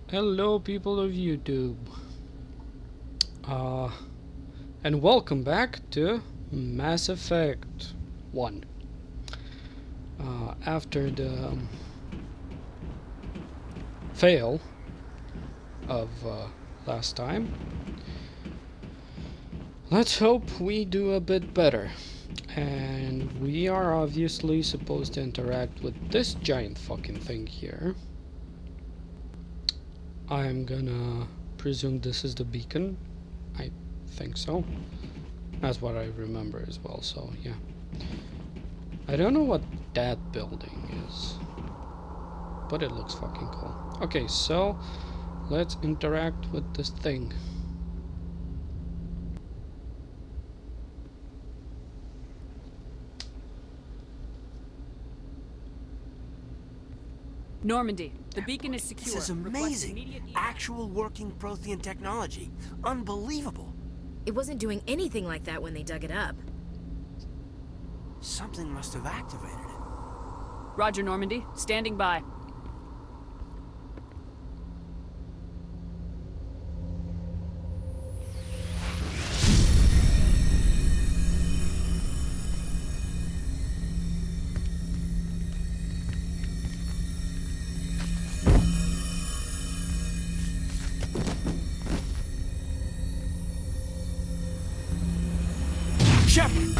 Hello, people of YouTube, uh, and welcome back to Mass Effect 1. After the fail of last time, let's hope we do a bit better. And we are obviously supposed to interact with this giant fucking thing here. I'm gonna presume this is the beacon. I think so. That's what I remember as well, so yeah. I don't know what that building is, but it looks fucking cool. Okay, so let's interact with this thing. Normandy, the beacon is secure. This is Request amazing. immediate evac. Actual working Prothean technology. Unbelievable. It wasn't doing anything like that when they dug it up. Something must have activated it. Roger, Normandy. Standing by. Shepard!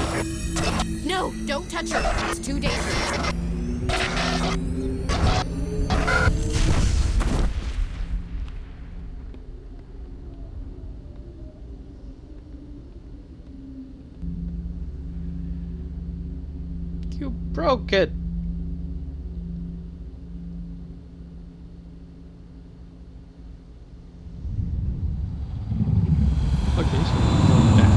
No, don't touch her. It's too dangerous. You broke it! Okay, so you broke that.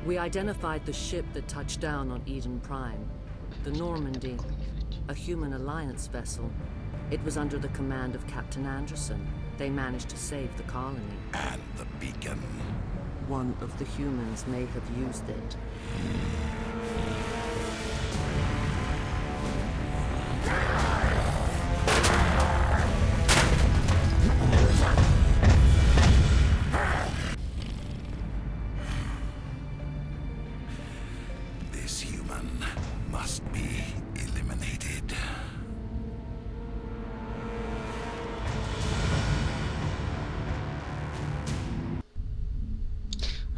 We identified the ship that touched down on Eden Prime. The Normandy, a human alliance vessel. It was under the command of Captain Anderson. They managed to save the colony. And the beacon. One of the humans may have used it. This human must be eliminated.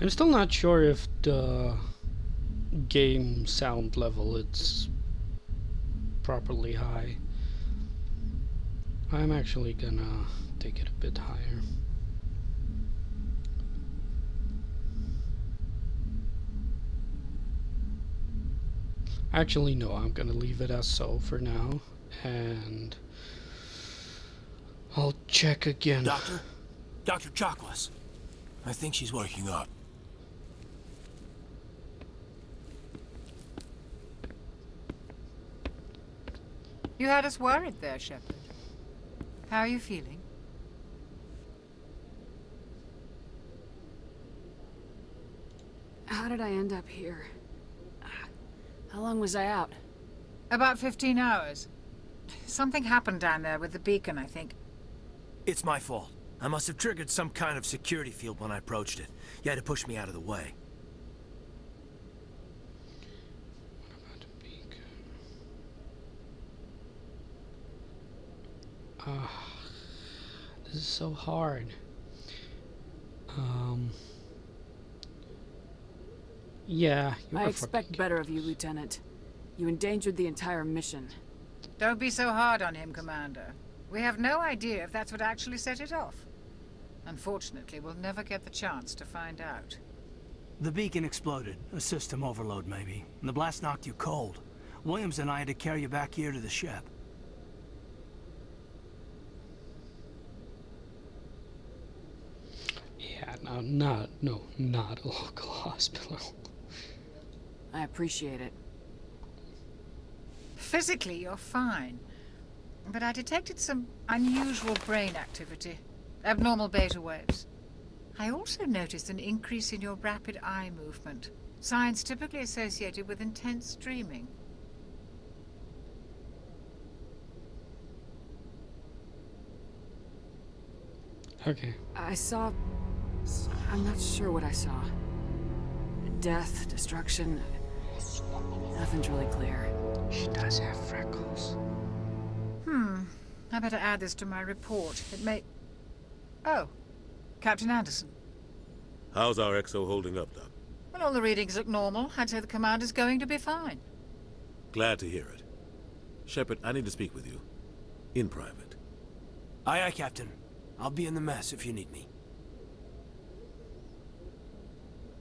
I'm still not sure if the game sound level is properly high. I'm actually gonna take it a bit higher. Actually, no, I'm gonna leave it as so for now, and I'll check again. Doctor? Dr. Chakwas. I think she's waking up. You had us worried there, Shepard. How are you feeling? How did I end up here? How long was I out? About 15 hours. Something happened down there with the beacon, I think. It's my fault. I must have triggered some kind of security field when I approached it. You had to push me out of the way. What about the beacon? This is so hard. Yeah, you I were expect fucking- better of you, Lieutenant. You endangered the entire mission. Don't be so hard on him, Commander. We have no idea if that's what actually set it off. Unfortunately, we'll never get the chance to find out. The beacon exploded. A system overload, maybe. And the blast knocked you cold. Williams and I had to carry you back here to the ship. Yeah, no, not a local hospital. I appreciate it. Physically, you're fine. But I detected some unusual brain activity. Abnormal beta waves. I also noticed an increase in your rapid eye movement, signs typically associated with intense dreaming. Okay. I saw... I'm not sure what I saw. Death, destruction... Nothing's really clear. She does have freckles. I better add this to my report. It may... Oh, Captain Anderson. How's our XO holding up, Doc? Well, all the readings look normal. I'd say the commander's going to be fine. Glad to hear it. Shepard, I need to speak with you. In private. Aye, aye, Captain. I'll be in the mess if you need me.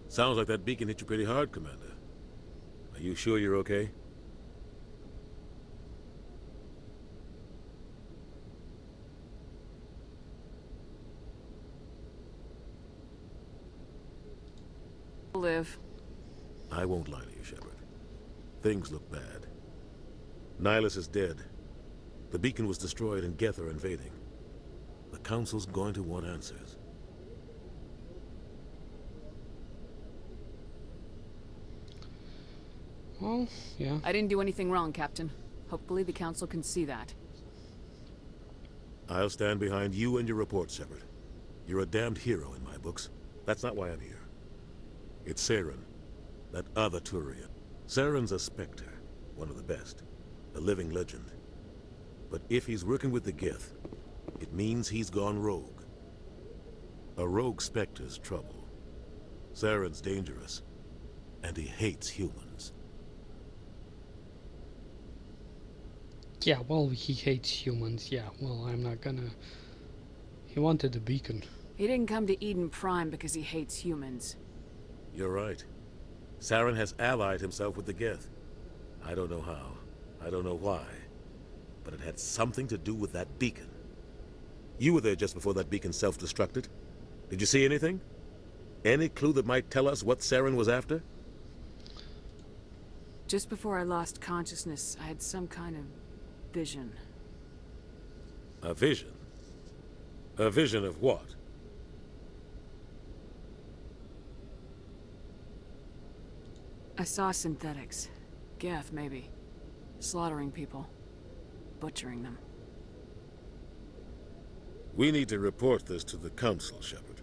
Sounds like that beacon hit you pretty hard, Commander. Are you sure you're okay? Live. I won't lie to you, Shepard. Things look bad. Nihilus is dead. The beacon was destroyed and Geth are invading. The Council's going to want answers. Well, yeah. I didn't do anything wrong, Captain. Hopefully the Council can see that. I'll stand behind you and your report, Shepard. You're a damned hero in my books. That's not why I'm here. It's Saren, that other Turian. Saren's a Spectre, one of the best, a living legend. But if he's working with the Geth, it means he's gone rogue. A rogue Spectre's trouble. Saren's dangerous, and he hates humans. Yeah, well, he hates humans. Yeah, well, I'm not gonna... He wanted the beacon. He didn't come to Eden Prime because he hates humans. You're right. Saren has allied himself with the Geth. I don't know how. I don't know why. But it had something to do with that beacon. You were there just before that beacon self-destructed. Did you see anything? Any clue that might tell us what Saren was after? Just before I lost consciousness, I had some kind of vision. A vision? A vision of what? I saw synthetics. Geth, maybe. Slaughtering people. Butchering them. We need to report this to the Council, Shepard.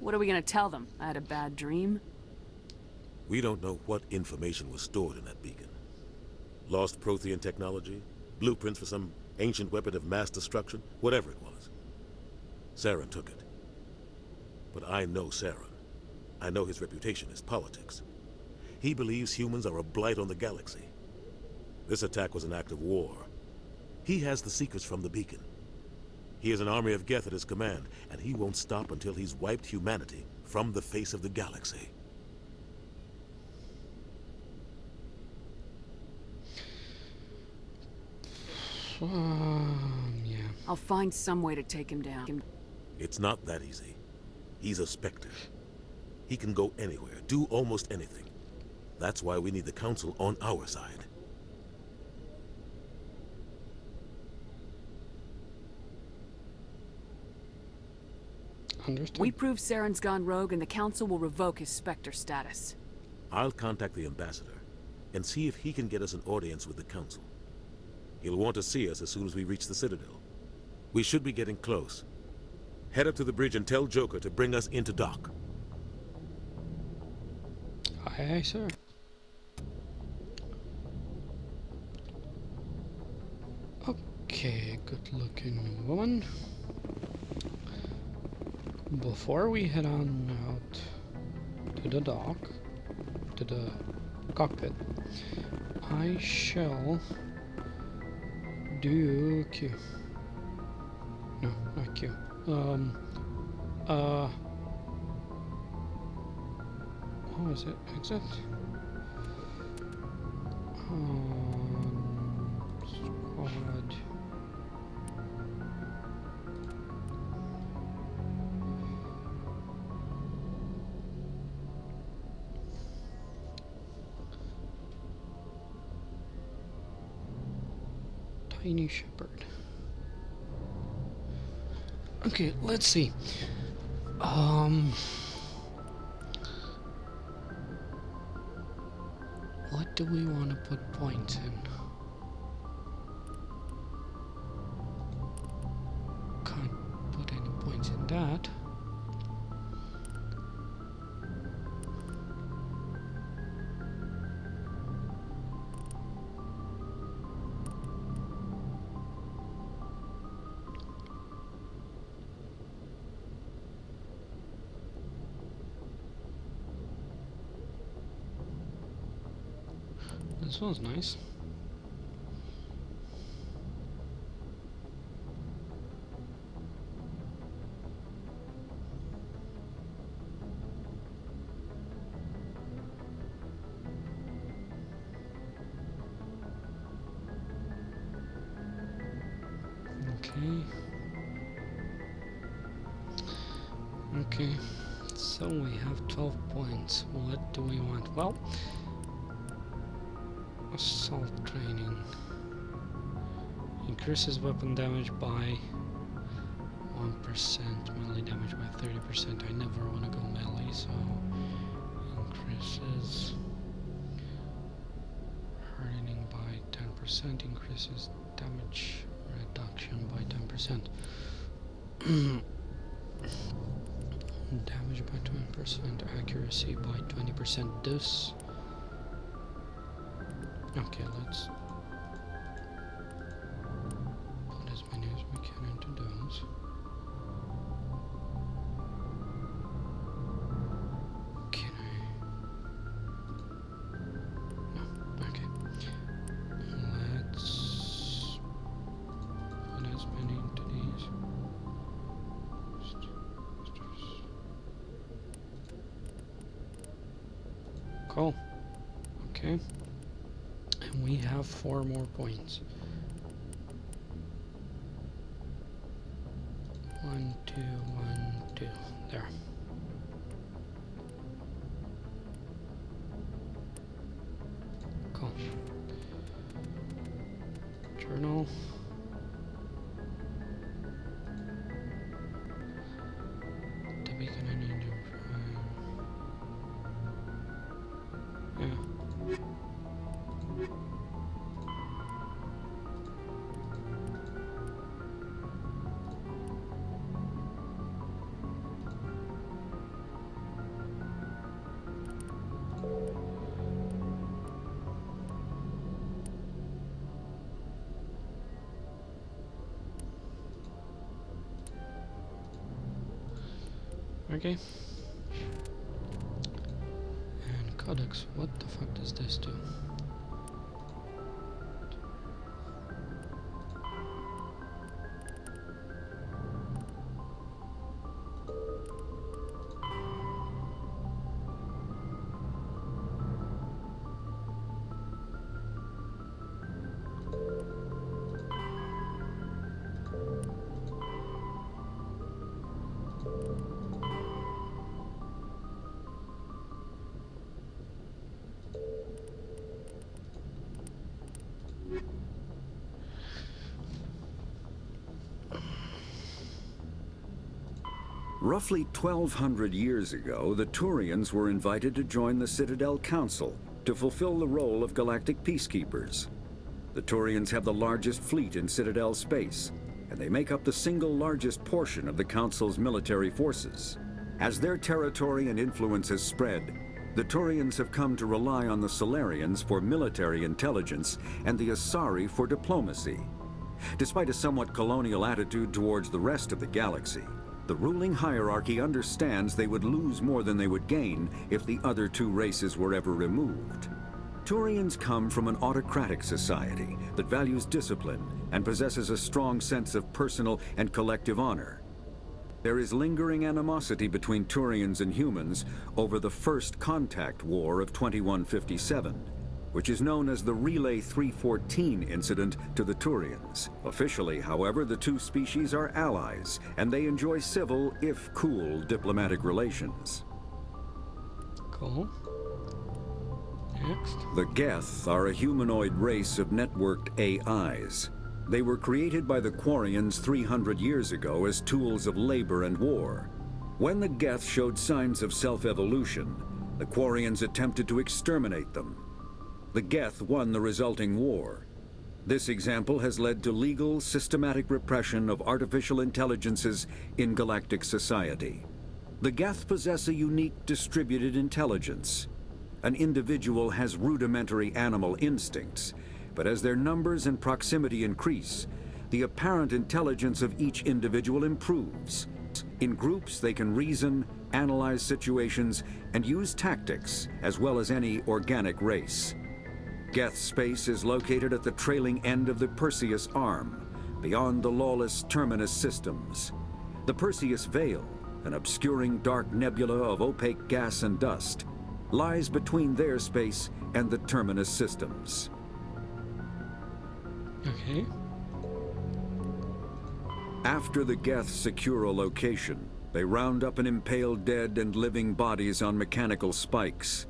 What are we gonna tell them? I had a bad dream? We don't know what information was stored in that beacon. Lost Prothean technology? Blueprints for some ancient weapon of mass destruction? Whatever it was. Saren took it. But I know Saren. I know his reputation is politics. He believes humans are a blight on the galaxy. This attack was an act of war. He has the secrets from the beacon. He has an army of Geth at his command, and he won't stop until he's wiped humanity from the face of the galaxy. Yeah. I'll find some way to take him down. It's not that easy. He's a Spectre. He can go anywhere, do almost anything. That's why we need the Council on our side. Understood. We prove Saren's gone rogue and the Council will revoke his Spectre status. I'll contact the Ambassador and see if he can get us an audience with the Council. He'll want to see us as soon as we reach the Citadel. We should be getting close. Head up to the bridge and tell Joker to bring us into dock. Aye, aye, sir. Okay, good-looking woman. Before we head on out to the dock, to the cockpit, I shall do Q. No, not Q. What was it? Exit? Squad. Tiny Shepherd. Okay, let's see. What do we want to put points in? Can't put any points in that. This one's nice. Okay, so we have 12 points. What do we want? Well, assault training increases weapon damage by 1%, melee damage by 30%. I never want to go melee, so increases hardening by 10%, increases damage reduction by 10%. Damage by 20%, accuracy by 20%. This. Okay, let's put as many as we can into those. Can I? No. Okay. Let's put as many into these. Cool. Okay. And we have 4 more points. 1, 2, 1, 2. There. Cool. Journal. The beacon and engine. Yeah. Okay. And Codex, what the fuck does this do? Roughly 1,200 years ago, the Turians were invited to join the Citadel Council to fulfill the role of galactic peacekeepers. The Turians have the largest fleet in Citadel space, and they make up the single largest portion of the Council's military forces. As their territory and influence has spread, the Turians have come to rely on the Solarians for military intelligence and the Asari for diplomacy. Despite a somewhat colonial attitude towards the rest of the galaxy, the ruling hierarchy understands they would lose more than they would gain if the other two races were ever removed. Turians come from an autocratic society that values discipline and possesses a strong sense of personal and collective honor. There is lingering animosity between Turians and humans over the First Contact War of 2157, which is known as the Relay 314 incident to the Turians. Officially, however, the two species are allies, and they enjoy civil, if cool, diplomatic relations. Cool. Next. The Geth are a humanoid race of networked AIs. They were created by the Quarians 300 years ago as tools of labor and war. When the Geth showed signs of self-evolution, the Quarians attempted to exterminate them. The Geth won the resulting war. This example has led to legal, systematic repression of artificial intelligences in galactic society. The Geth possess a unique distributed intelligence. An individual has rudimentary animal instincts, but as their numbers and proximity increase, the apparent intelligence of each individual improves. In groups, they can reason, analyze situations, and use tactics, as well as any organic race. Geth space is located at the trailing end of the Perseus Arm, beyond the lawless Terminus systems. The Perseus Veil, an obscuring dark nebula of opaque gas and dust, lies between their space and the Terminus systems. Okay. After the Geth secure a location, they round up and impale dead and living bodies on mechanical spikes.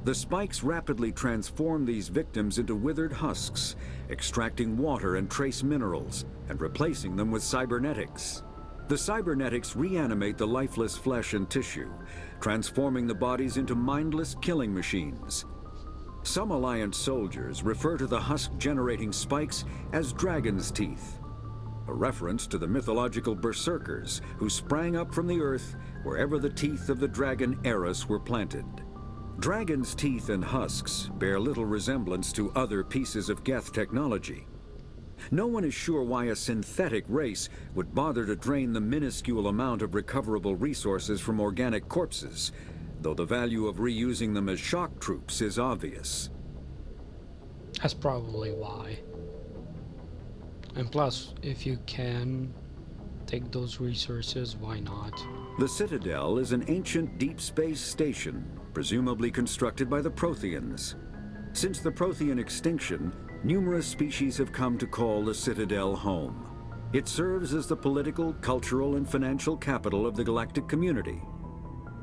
The spikes rapidly transform these victims into withered husks, extracting water and trace minerals, and replacing them with cybernetics. The cybernetics reanimate the lifeless flesh and tissue, transforming the bodies into mindless killing machines. Some Alliance soldiers refer to the husk-generating spikes as dragon's teeth, a reference to the mythological berserkers who sprang up from the earth wherever the teeth of the dragon Eris were planted. Dragon's teeth and husks bear little resemblance to other pieces of Geth technology. No one is sure why a synthetic race would bother to drain the minuscule amount of recoverable resources from organic corpses, though the value of reusing them as shock troops is obvious. That's probably why. And plus, if you can take those resources, why not? The Citadel is an ancient deep space station, presumably constructed by the Protheans. Since the Prothean extinction, numerous species have come to call the Citadel home. It serves as the political, cultural, and financial capital of the galactic community.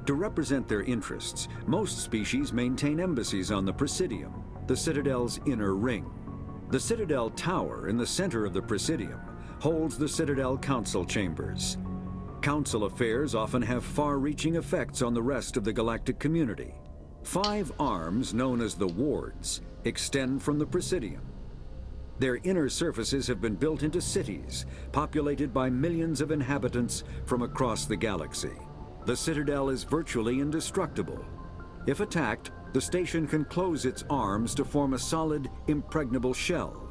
To represent their interests, most species maintain embassies on the Presidium, the Citadel's inner ring. The Citadel Tower in the center of the Presidium holds the Citadel Council chambers. Council affairs often have far-reaching effects on the rest of the galactic community. 5 arms, known as the Wards, extend from the Presidium. Their inner surfaces have been built into cities, populated by millions of inhabitants from across the galaxy. The Citadel is virtually indestructible. If attacked, the station can close its arms to form a solid, impregnable shell.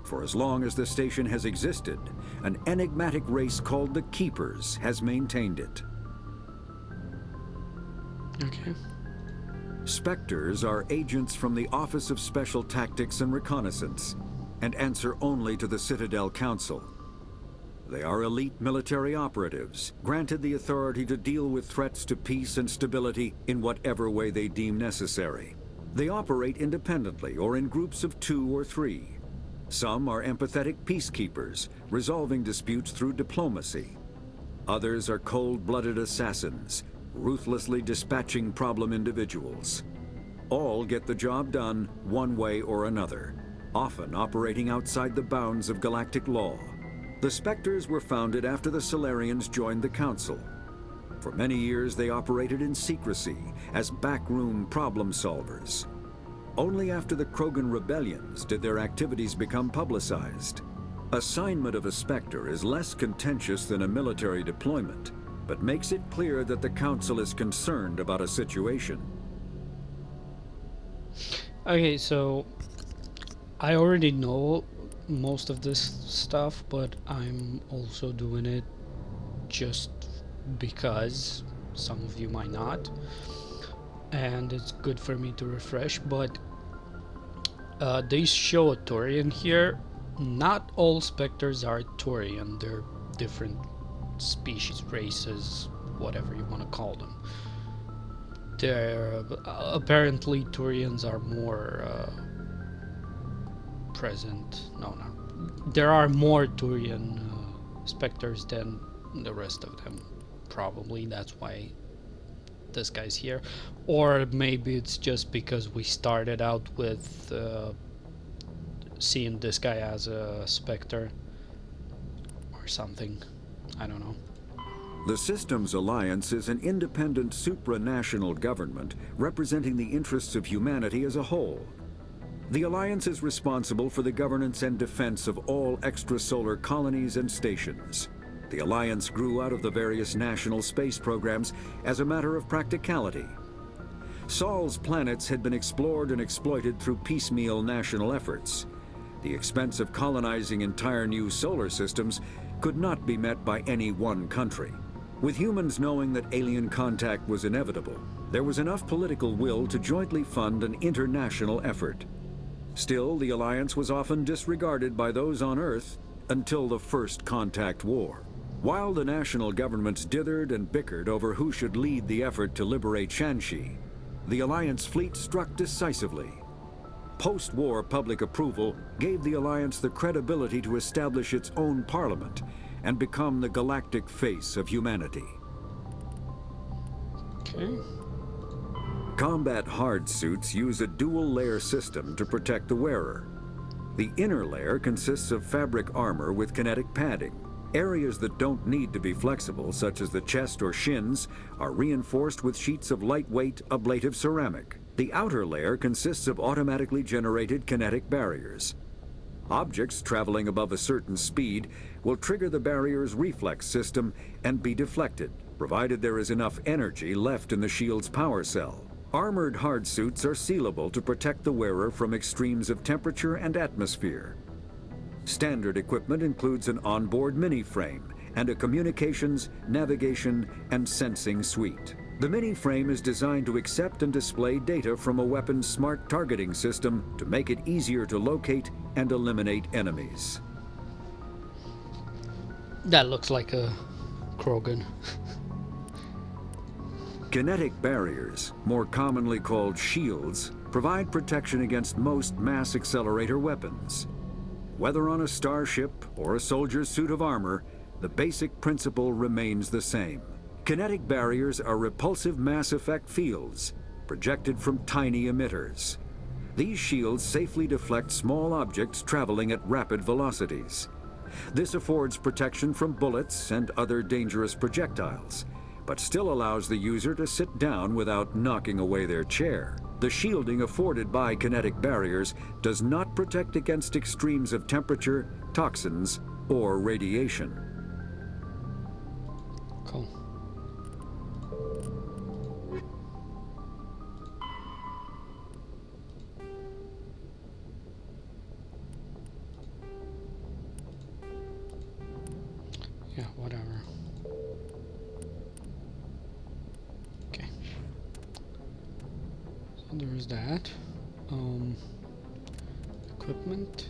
For as long as the station has existed, an enigmatic race called the Keepers has maintained it. Okay. Spectres are agents from the Office of Special Tactics and Reconnaissance, and answer only to the Citadel Council. They are elite military operatives, granted the authority to deal with threats to peace and stability in whatever way they deem necessary. They operate independently or in groups of 2 or 3. Some are empathetic peacekeepers, resolving disputes through diplomacy. Others are cold-blooded assassins, ruthlessly dispatching problem individuals. All get the job done one way or another, often operating outside the bounds of galactic law. The Spectres were founded after the Solarians joined the Council. For many years they operated in secrecy as backroom problem solvers. Only after the Krogan rebellions did their activities become publicized. Assignment of a Spectre is less contentious than a military deployment, but makes it clear that the Council is concerned about a situation. Okay, so I already know most of this stuff, but I'm also doing it just because some of you might not, and it's good for me to refresh. But they show a Turian here. Not all Spectres are Turian. They're different species, races, whatever you want to call them. They're apparently Turians are more present. No, there are more Turian Spectres than the rest of them. Probably that's why this guy's here, or maybe it's just because we started out with seeing this guy as a Spectre or something. I don't know. The Systems Alliance is an independent supranational government representing the interests of humanity as a whole. The Alliance is responsible for the governance and defense of all extrasolar colonies and stations. The Alliance grew out of the various national space programs as a matter of practicality. Sol's planets had been explored and exploited through piecemeal national efforts. The expense of colonizing entire new solar systems could not be met by any one country. With humans knowing that alien contact was inevitable, there was enough political will to jointly fund an international effort. Still, the Alliance was often disregarded by those on Earth until the First Contact War. While the national governments dithered and bickered over who should lead the effort to liberate Shanxi, the Alliance fleet struck decisively. Post-war public approval gave the Alliance the credibility to establish its own parliament and become the galactic face of humanity. Okay. Combat hard suits use a dual-layer system to protect the wearer. The inner layer consists of fabric armor with kinetic padding. Areas that don't need to be flexible, such as the chest or shins, are reinforced with sheets of lightweight, ablative ceramic. The outer layer consists of automatically generated kinetic barriers. Objects traveling above a certain speed will trigger the barrier's reflex system and be deflected, provided there is enough energy left in the shield's power cell. Armored hard suits are sealable to protect the wearer from extremes of temperature and atmosphere. Standard equipment includes an onboard mini-frame and a communications, navigation, and sensing suite. The mini-frame is designed to accept and display data from a weapon's smart targeting system to make it easier to locate and eliminate enemies. That looks like a Krogan. Kinetic barriers, more commonly called shields, provide protection against most mass accelerator weapons. Whether on a starship or a soldier's suit of armor, the basic principle remains the same. Kinetic barriers are repulsive mass effect fields, projected from tiny emitters. These shields safely deflect small objects traveling at rapid velocities. This affords protection from bullets and other dangerous projectiles, but still allows the user to sit down without knocking away their chair. The shielding afforded by kinetic barriers does not protect against extremes of temperature, toxins, or radiation. Cool. Yeah, whatever. Okay. So there is that. Equipment.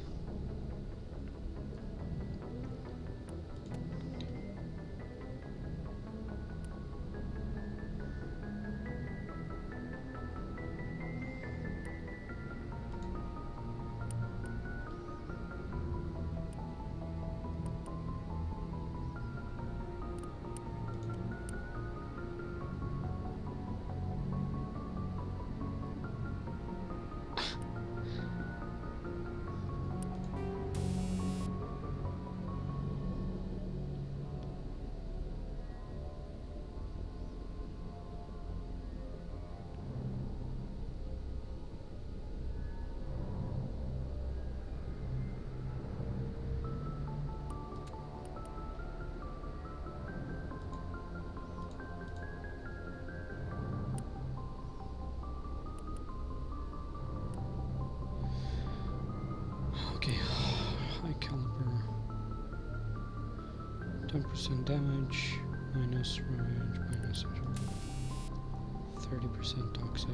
Okay, high caliber, 10% damage, minus range, minus 30% toxic.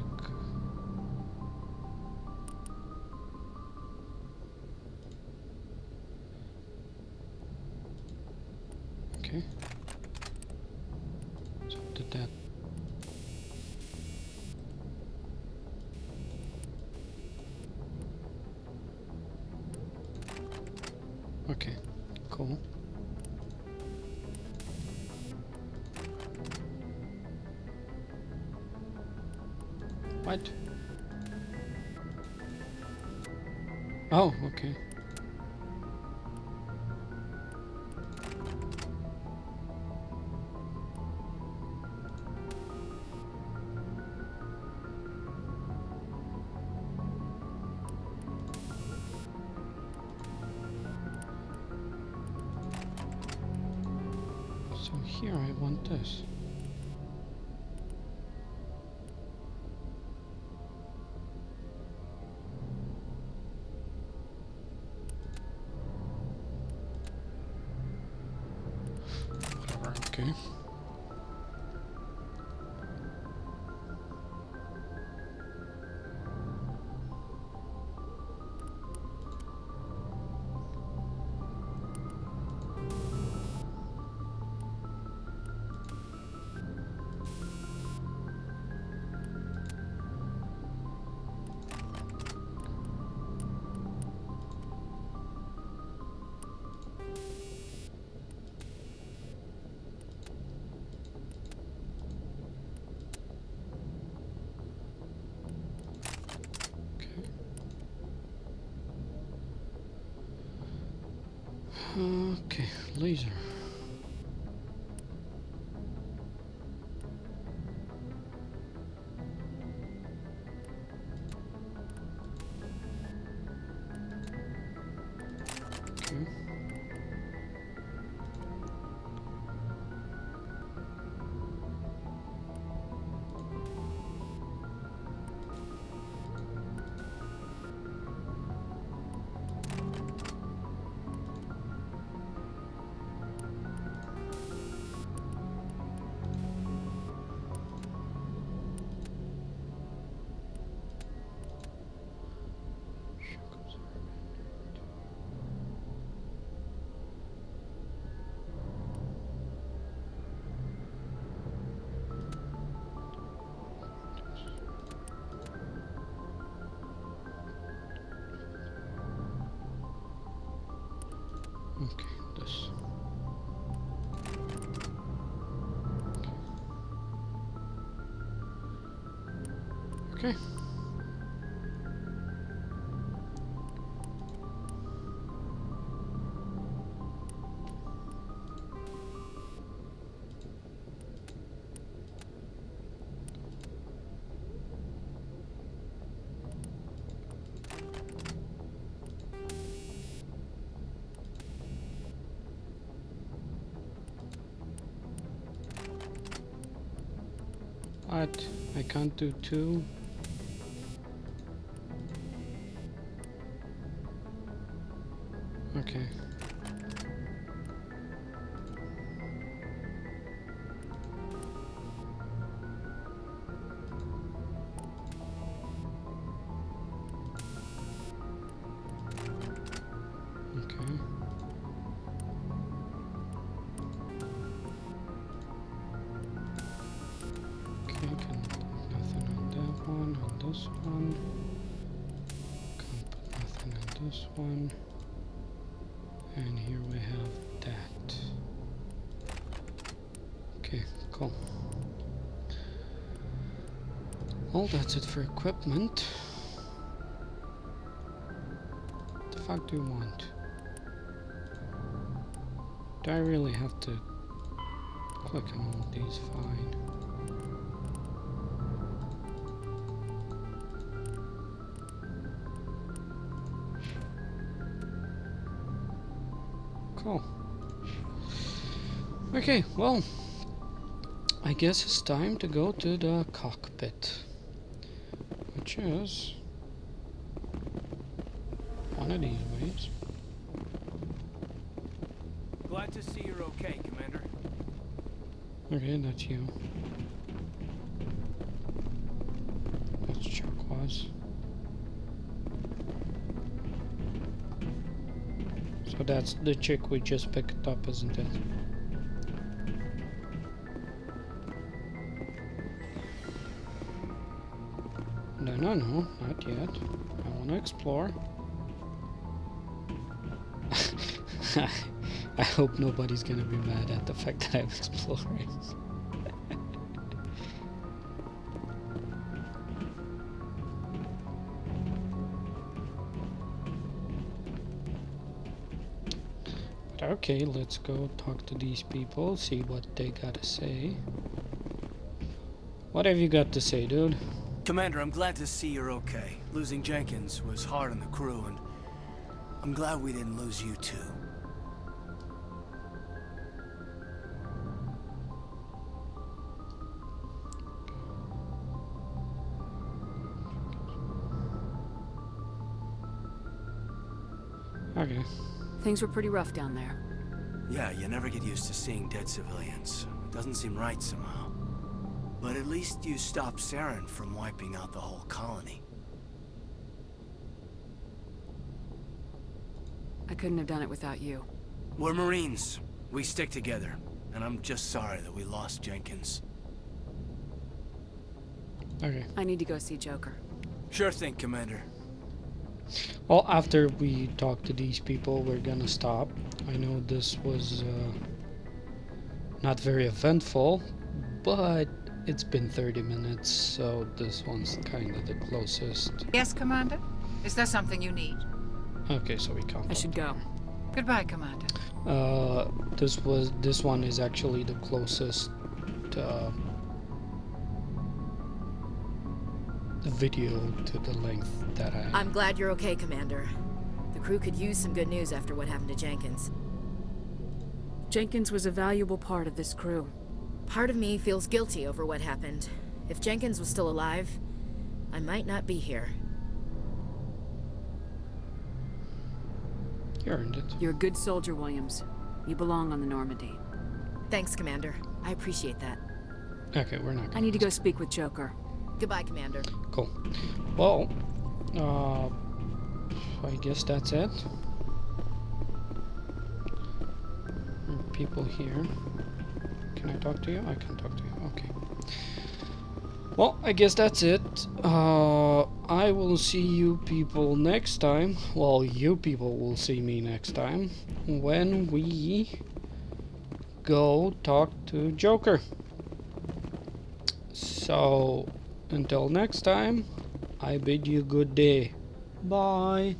Okay. So did that. Okay, cool. What? Oh, okay. So here I want this. Whatever, okay. Okay, laser. Okay. Okay, this. Okay. What? I can't do two? Okay. Okay. Okay, can put nothing on that one, on this one. Can't put nothing on this one. And here we have that. Okay, cool. Well, that's it for equipment. What the fuck do you want? Do I really have to click on all these? Fine. Cool. Okay, well, I guess it's time to go to the cockpit, which is one of these ways. Glad to see you're okay, Commander. Okay, that's you. That's turquoise. So that's the chick we just picked up, isn't it? No, no, no, not yet. I want to explore. I hope nobody's gonna be mad at the fact that I'm exploring. Okay, let's go talk to these people, see what they gotta say. What have you got to say, dude? Commander, I'm glad to see you're okay. Losing Jenkins was hard on the crew, and I'm glad we didn't lose you too. Okay. Things were pretty rough down there. Yeah, you never get used to seeing dead civilians. It doesn't seem right somehow. But at least you stopped Saren from wiping out the whole colony. I couldn't have done it without you. We're Marines. We stick together. And I'm just sorry that we lost Jenkins. Okay. I need to go see Joker. Sure thing, Commander. Well, after we talk to these people, we're gonna stop. I know this was not very eventful, but it's been 30 minutes, so this one's kind of the closest. Yes, Commander? Is there something you need? Okay, so we can't. I should go. Goodbye, Commander. This one is actually the closest video to the length that I... I'm glad you're okay, Commander. The crew could use some good news after what happened to Jenkins. Jenkins was a valuable part of this crew. Part of me feels guilty over what happened. If Jenkins was still alive, I might not be here. You earned it. You're a good soldier, Williams. You belong on the Normandy. Thanks, Commander. I appreciate that. Okay, we're not gonna... I need to go speak with Joker. Goodbye, Commander. Cool. Well, I guess that's it. People here. Can I talk to you? I can talk to you. Okay. Well, I guess that's it. I will see you people next time. Well, you people will see me next time when we go talk to Joker. So, until next time, I bid you good day. Bye.